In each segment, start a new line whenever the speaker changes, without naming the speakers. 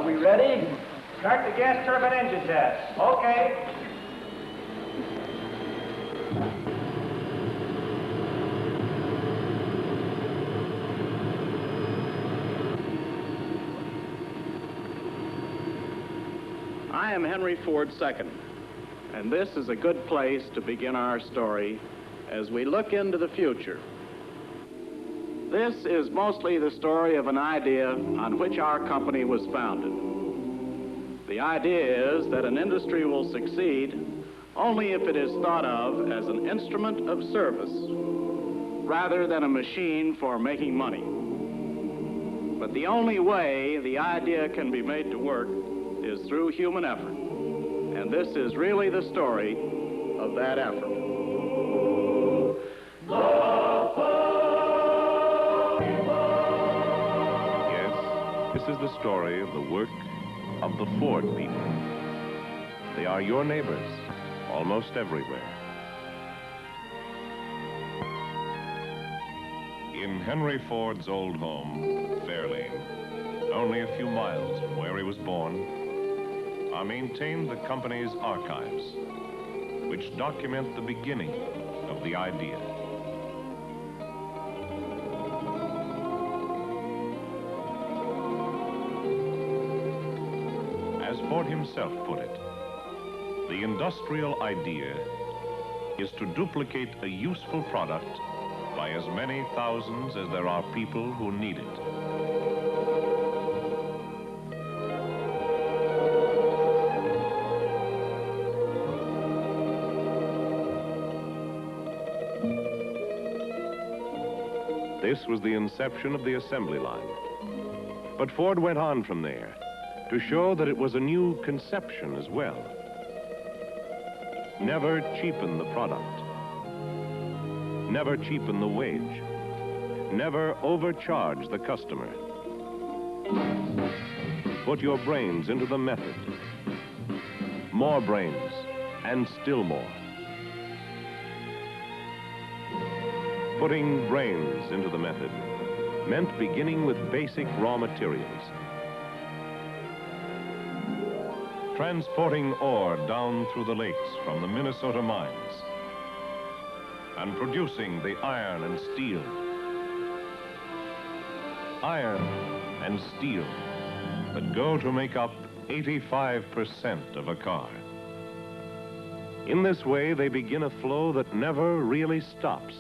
we ready? Start the gas turbine engine test. Okay.
I am Henry Ford II, and this is a good place to begin our story as we look into the future. This is mostly the story of an idea on which our company was founded. The idea is that an industry will succeed only if it is thought of as an instrument of service rather than a machine for making money. But the only way the idea can be made to work is through human effort. And this is really the story of that effort.
Yes, this is the story of the work of the Ford people. They are your neighbors almost everywhere. In Henry Ford's old home, Fairlane, only a few miles from where he was born, are maintained the company's archives, which document the beginning of the idea. As Ford himself put it, the industrial idea is to duplicate a useful product by as many thousands as there are people who need it. This was the inception of the assembly line. But Ford went on from there to show that it was a new conception as well. Never cheapen the product. Never cheapen the wage. Never overcharge the customer. Put your brains into the method. More brains, and still more. Putting brains into the method meant beginning with basic raw materials. Transporting ore down through the lakes from the Minnesota mines and producing the iron and steel. Iron and steel that go to make up 85% of a car. In this way, they begin a flow that never really stops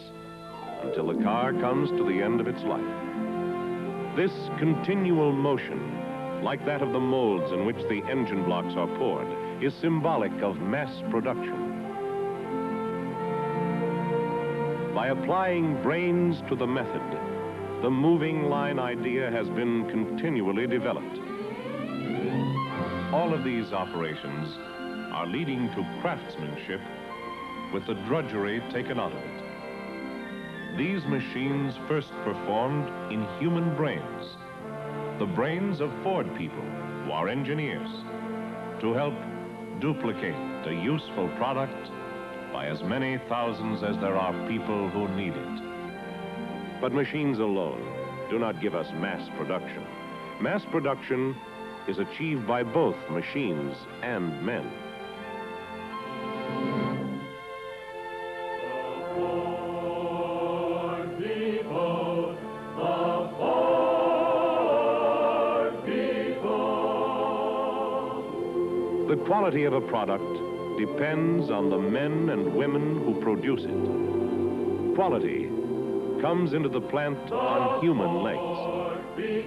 until the car comes to the end of its life. This continual motion, like that of the molds in which the engine blocks are poured, is symbolic of mass production. By applying brains to the method, the moving line idea has been continually developed. All of these operations are leading to craftsmanship with the drudgery taken out of it. These machines first performed in human brains, the brains of Ford people who are engineers, to help duplicate a useful product by as many thousands as there are people who need it. But machines alone do not give us mass production. Mass production is achieved by both machines and men. The quality of a product depends on the men and women who produce it. Quality comes into the plant on human legs.
The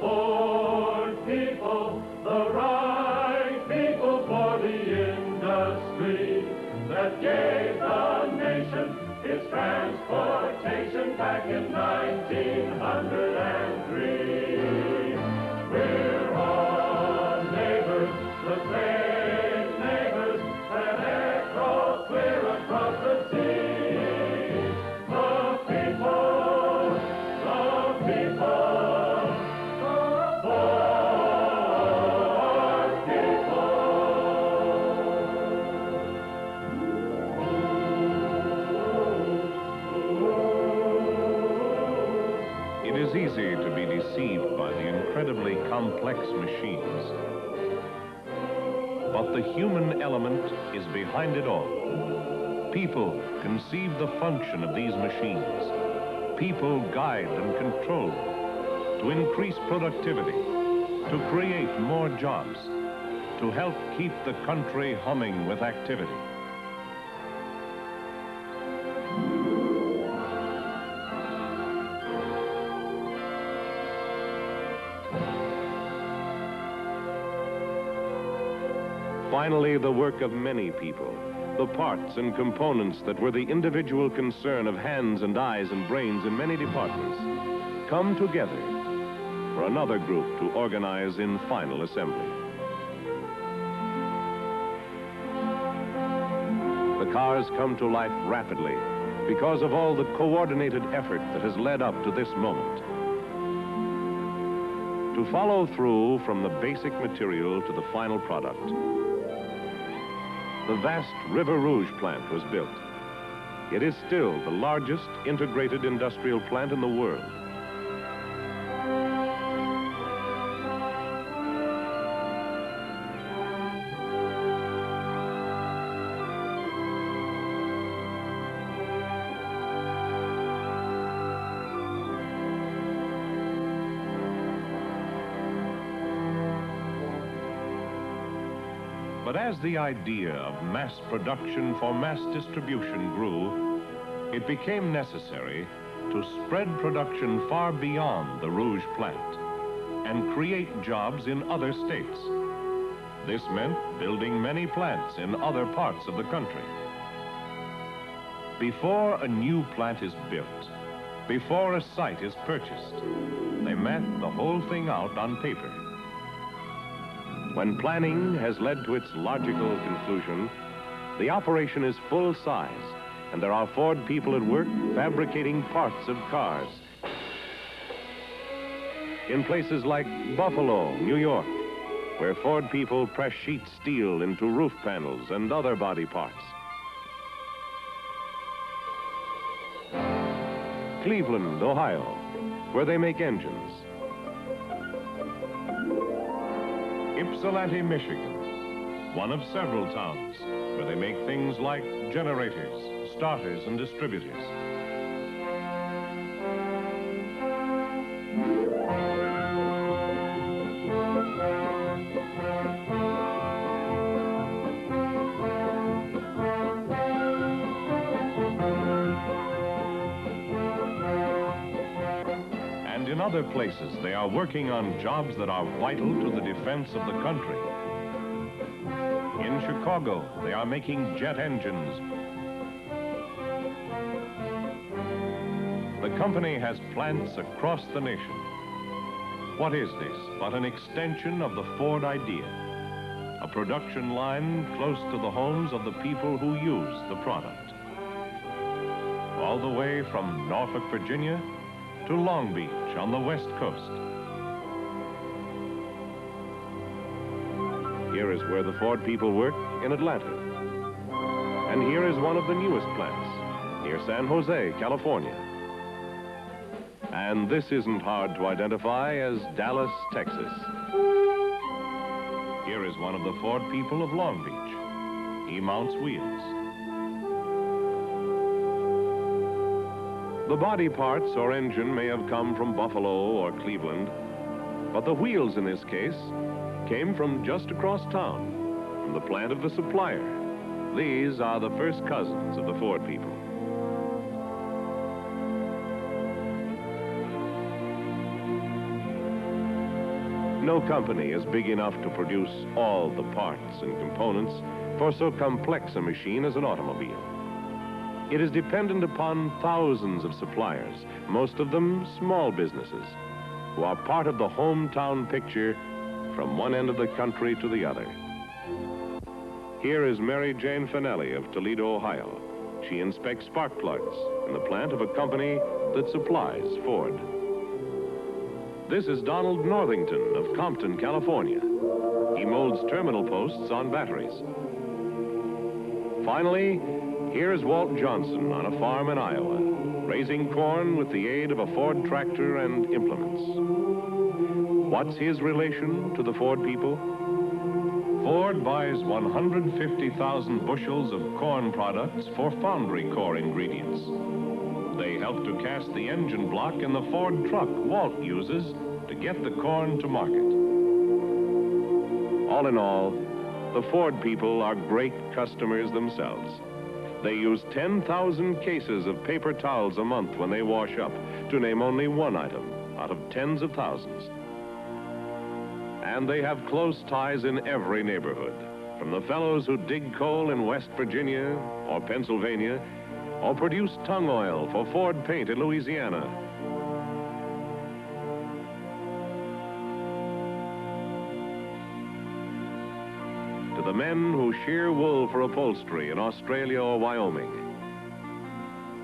Ford people, the right people for the industry that gave the nation its transportation back in 1903. We're all neighbors, the same neighbors that echo clear across the sea. The people, the Ford people.
incredibly complex machines. But the human element is behind it all. People conceive the function of these machines. People guide and control to increase productivity, to create more jobs, to help keep the country humming with activity. Finally, the work of many people, the parts and components that were the individual concern of hands and eyes and brains in many departments, come together for another group to organize in final assembly. The cars come to life rapidly because of all the coordinated effort that has led up to this moment. To follow through from the basic material to the final product, the vast River Rouge plant was built. It is still the largest integrated industrial plant in the world. But as the idea of mass production for mass distribution grew, it became necessary to spread production far beyond the Rouge plant and create jobs in other states. This meant building many plants in other parts of the country. Before a new plant is built, before a site is purchased, they map the whole thing out on paper. When planning has led to its logical conclusion, the operation is full size, and there are Ford people at work fabricating parts of cars. In places like Buffalo, New York, where Ford people press sheet steel into roof panels and other body parts. Cleveland, Ohio, where they make engines. Ypsilanti, Michigan, one of several towns where they make things like generators, starters, and distributors. In other places, they are working on jobs that are vital to the defense of the country. In Chicago, they are making jet engines. The company has plants across the nation. What is this but an extension of the Ford idea? A production line close to the homes of the people who use the product. All the way from Norfolk, Virginia, to Long Beach on the West Coast. Here is where the Ford people work in Atlanta. And here is one of the newest plants, near San Jose, California. And this isn't hard to identify as Dallas, Texas. Here is one of the Ford people of Long Beach. He mounts wheels. The body parts or engine may have come from Buffalo or Cleveland, but the wheels in this case came from just across town, from the plant of the supplier. These are the first cousins of the Ford people. No company is big enough to produce all the parts and components for so complex a machine as an automobile. It is dependent upon thousands of suppliers, most of them small businesses, who are part of the hometown picture from one end of the country to the other. Here is Mary Jane Finelli of Toledo, Ohio. She inspects spark plugs in the plant of a company that supplies Ford. This is Donald Northington of Compton, California. He molds terminal posts on batteries. Finally, here's Walt Johnson on a farm in Iowa, raising corn with the aid of a Ford tractor and implements. What's his relation to the Ford people? Ford buys 150,000 bushels of corn products for foundry core ingredients. They help to cast the engine block in the Ford truck Walt uses to get the corn to market. All in all, the Ford people are great customers themselves. They use 10,000 cases of paper towels a month when they wash up, to name only one item out of tens of thousands. And they have close ties in every neighborhood, from the fellows who dig coal in West Virginia or Pennsylvania, or produce tung oil for Ford paint in Louisiana, to the men who shear wool for upholstery in Australia or Wyoming.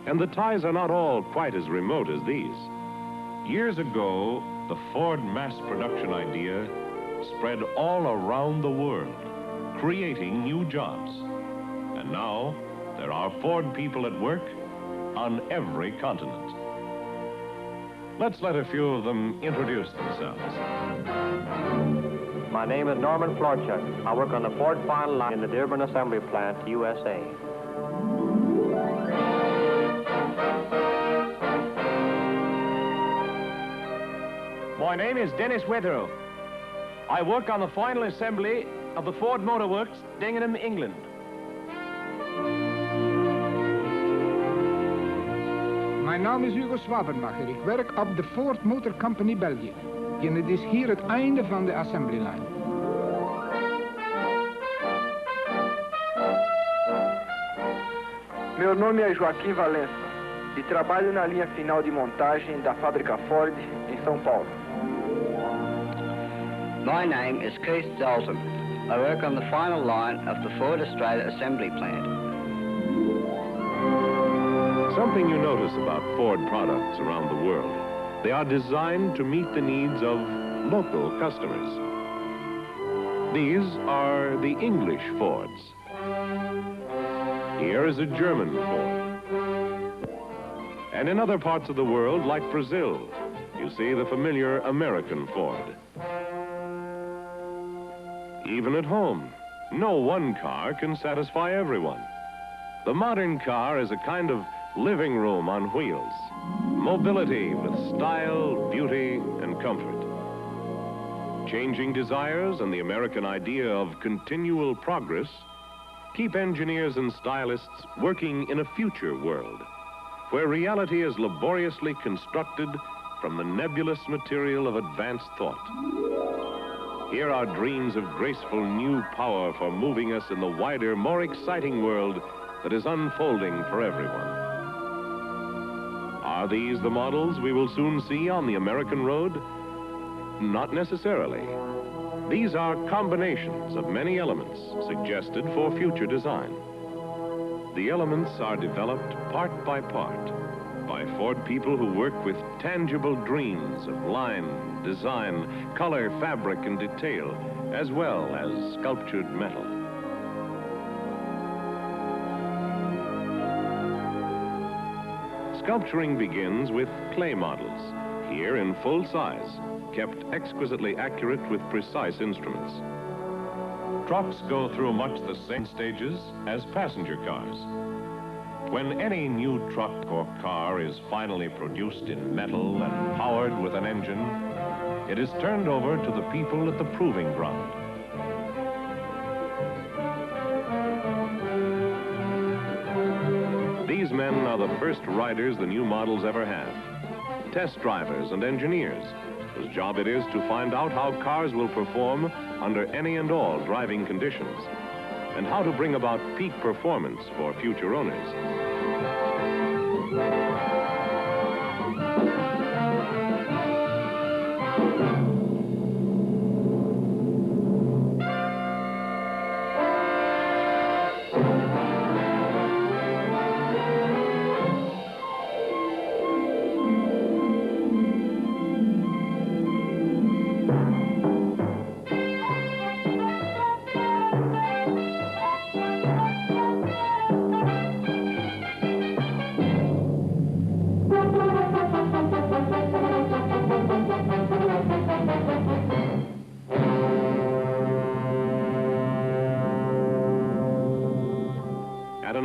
And the ties are not all quite as remote as these. Years ago, the Ford mass production idea spread all around the world, creating new jobs. And now, there are Ford people at work on every continent. Let's let a few of them introduce themselves.
My name is Norman Florchuk. I work on the Ford final line in the Dearborn Assembly Plant, USA. My name is Dennis Wetherill. I work on the final assembly of the Ford Motor Works, Dingenham, England.
Mijn naam is Hugo Swabenmacher. Ik werk op de Ford Motor Company België. En het is hier het einde van de assembly line.
Meu nome é Joaquim Valença e trabalho na linha final de montagem da fábrica Ford em São Paulo.
My name is Keith Dalton. I work on the final line of the Ford Australia Assembly Plant.
Something you notice about Ford products around the world: they are designed to meet the needs of local customers. These are the English Fords. Here is a German Ford. And in other parts of the world, like Brazil, you see the familiar American Ford. Even at home, no one car can satisfy everyone. The modern car is a kind of living room on wheels. Mobility with style, beauty, and comfort. Changing desires and the American idea of continual progress keep engineers and stylists working in a future world where reality is laboriously constructed from the nebulous material of advanced thought. Here are dreams of graceful new power for moving us in the wider, more exciting world that is unfolding for everyone. Are these the models we will soon see on the American road? Not necessarily. These are combinations of many elements suggested for future design. The elements are developed part by Ford people who work with tangible dreams of line, design, color, fabric, and detail, as well as sculptured metal. Sculpturing begins with clay models, here in full size, kept exquisitely accurate with precise instruments. Trucks go through much the same stages as passenger cars. When any new truck or car is finally produced in metal and powered with an engine, it is turned over to the people at the proving ground. These men are the first riders the new models ever have. Test drivers and engineers, whose job it is to find out how cars will perform under any and all driving conditions, and how to bring about peak performance for future owners.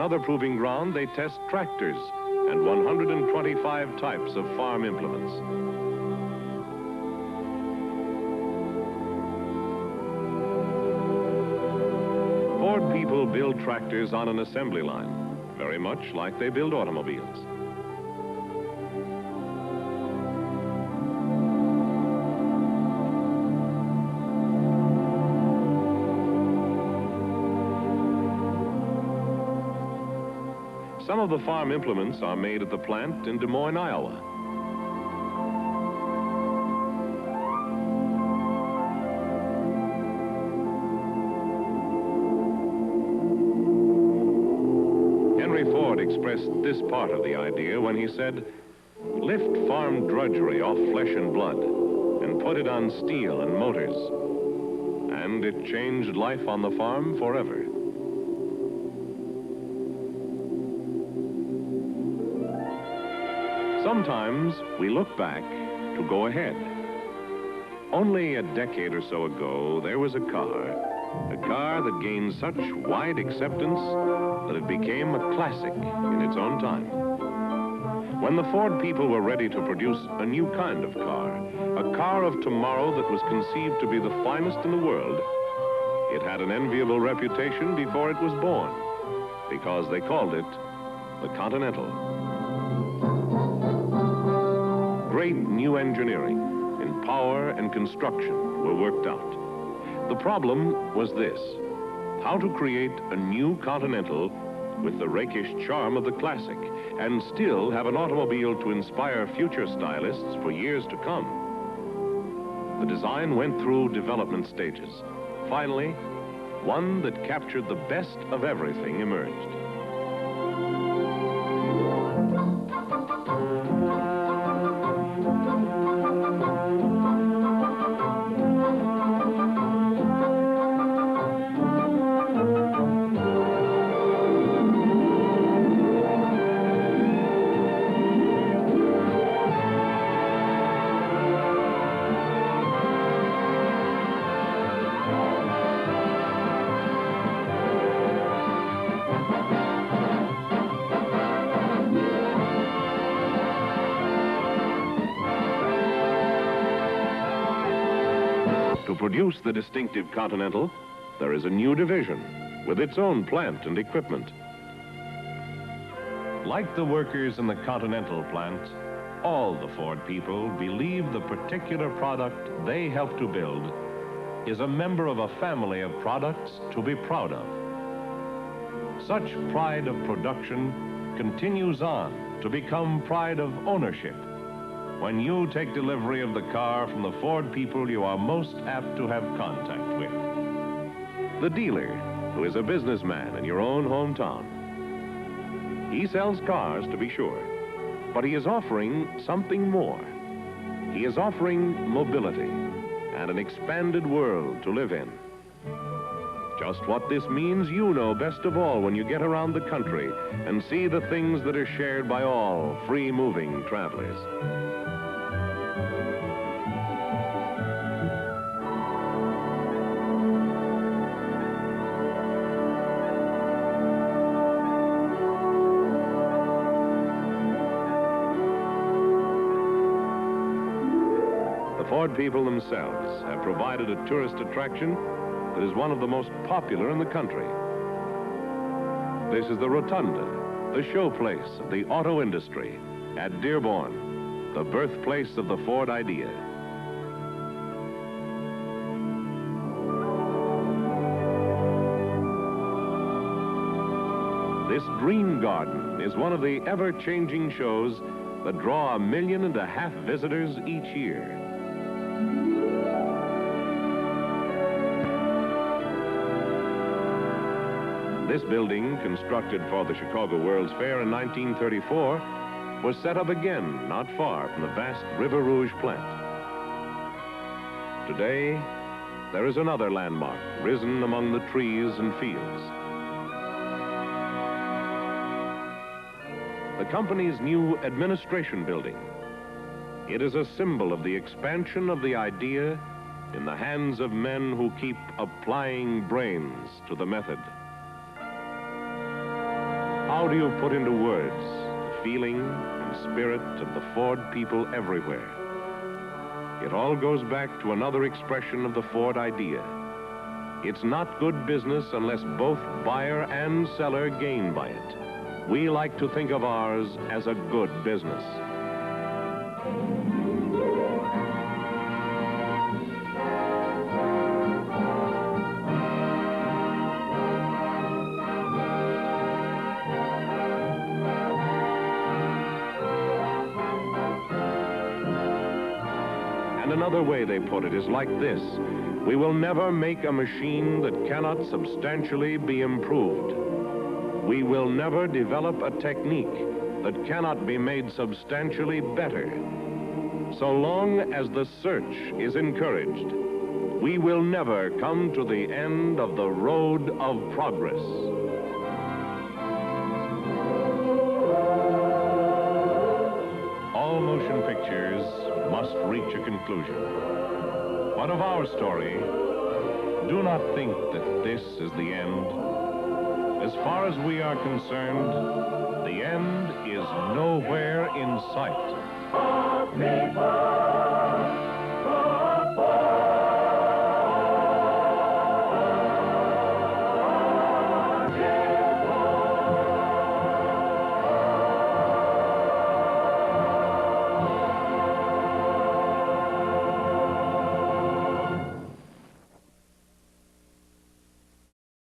another proving ground, they test tractors and 125 types of farm implements. Ford people build tractors on an assembly line, very much like they build automobiles. Some of the farm implements are made at the plant in Des Moines, Iowa. Henry Ford expressed this part of the idea when he said, "Lift farm drudgery off flesh and blood and put it on steel and motors." And it changed life on the farm forever. Sometimes we look back to go ahead. Only a decade or so ago, there was a car that gained such wide acceptance that it became a classic in its own time. When the Ford people were ready to produce a new kind of a car of tomorrow that was conceived to be the finest in the world, it had an enviable reputation before it was born, because they called it the Continental. Great new engineering in power and construction were worked out. The problem was this: how to create a new Continental with the rakish charm of the classic and still have an automobile to inspire future stylists for years to come. The design went through development stages. Finally, one that captured the best of everything emerged. To produce the distinctive Continental, there is a new division with its own plant and equipment. Like the workers in the Continental plant, all the Ford people believe the particular product they help to build is a member of a family of products to be proud of. Such pride of production continues on to become pride of ownership when you take delivery of the car from the Ford people you are most apt to have contact with. The dealer, who is a businessman in your own hometown. He sells cars, to be sure, but he is offering something more. He is offering mobility and an expanded world to live in. Just what this means, you know best of all when you get around the country and see the things that are shared by all free-moving travelers. The Ford people themselves have provided a tourist attraction that is one of the most popular in the country. This is the Rotunda, the showplace of the auto industry at Dearborn, the birthplace of the Ford idea. This Dream Garden is one of the ever-changing shows that draw 1.5 million visitors each year. This building, constructed for the Chicago World's Fair in 1934, was set up again not far from the vast River Rouge plant. Today, there is another landmark risen among the trees and fields. The company's new administration building. It is a symbol of the expansion of the idea in the hands of men who keep applying brains to the method. How do you put into words the feeling and spirit of the Ford people everywhere? It all goes back to another expression of the Ford idea. It's not good business unless both buyer and seller gain by it. We like to think of ours as a good business. And another way they put it is like this: we will never make a machine that cannot substantially be improved. We will never develop a technique that cannot be made substantially better. So long as the search is encouraged, we will never come to the end of the road of progress. All motion pictures must reach a conclusion. But of our story, do not think that this is the end. As far as we are concerned, the end is nowhere in sight.
People